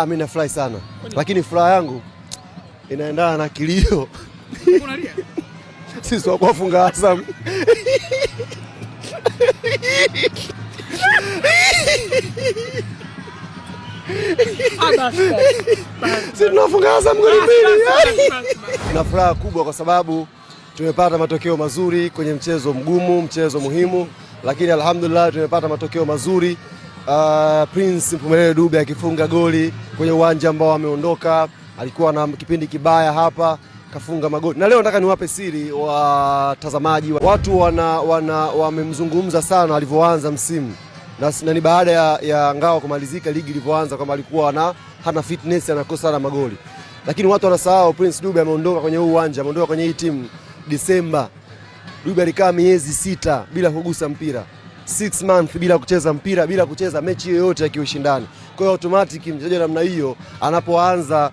Mimi nafurahi sana. Lakini furaha yangu inaendana na kilio. Unalia? Sisi wa kufunga Azam. Sisi tunafunga Azam goli mbili. Na furaha kubwa kwa sababu tumepata matokeo mazuri kwenye mchezo mgumu, mchezo muhimu, lakini alhamdulillah tumepata matokeo mazuri. Prince Mpumelelo Dube akifunga goli kwenye uwanja ambao ameondoka, alikuwa na kipindi kibaya hapa, kafunga magoli. Na leo nataka niwape siri watazamaji, watu wamemzungumza sana alivyoanza msimu. Na ni baada ya Ngao kumalizika ligi ilivyoanza kwamba alikuwa hana fitness, anakosa na magoli. Lakini watu wanasahau Prince Dube ameondoka kwenye huu uwanja, ameondoka kwenye hii timu Disemba. Dube alikaa miezi 6 bila kugusa mpira. 6 months bila kucheza mpira, bila kucheza mechi yoyote ya kiushindani. Kwa hiyo automatic mchezaji namna hiyo anapoanza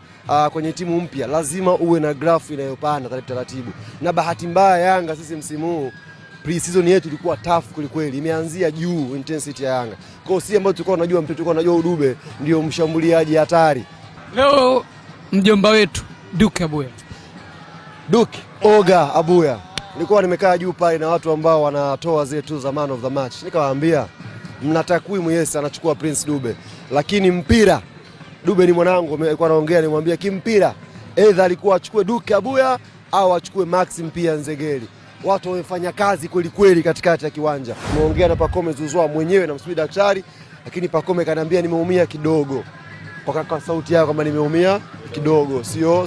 kwenye timu mpya lazima uwe na grafu inayopanda taratibu. Na bahati mbaya Yanga sisi msimu huu pre-season yetu ilikuwa tough kweli, imeanzia juu intensity ya Yanga. Kwa hiyo si ambao tulikuwa tunajua Dube ndio mshambuliaji hatari. Leo mjomba wetu Duke Abuya. Duke Oga Abuya. Nilikuwa nimekaa juu pale na watu ambao wanatoa zile tu za man of the match. Nikawaambia mna takwimu, yes anachukua Prince Dube, lakini mpira Dube ni mwanangu, alikuwa anaongea, nimwambia kimpira either alikuwa achukue Duke Abuya au achukue Maxim pia Nzegeli. Watu wamefanya kazi kweli katikati ya kiwanja. Nimeongea na Pacome Zouzoua mwenyewe na msubiri daktari, lakini Pacome kaniambia nimeumia kidogo. Kwa sauti yako kwamba nimeumia kidogo, sio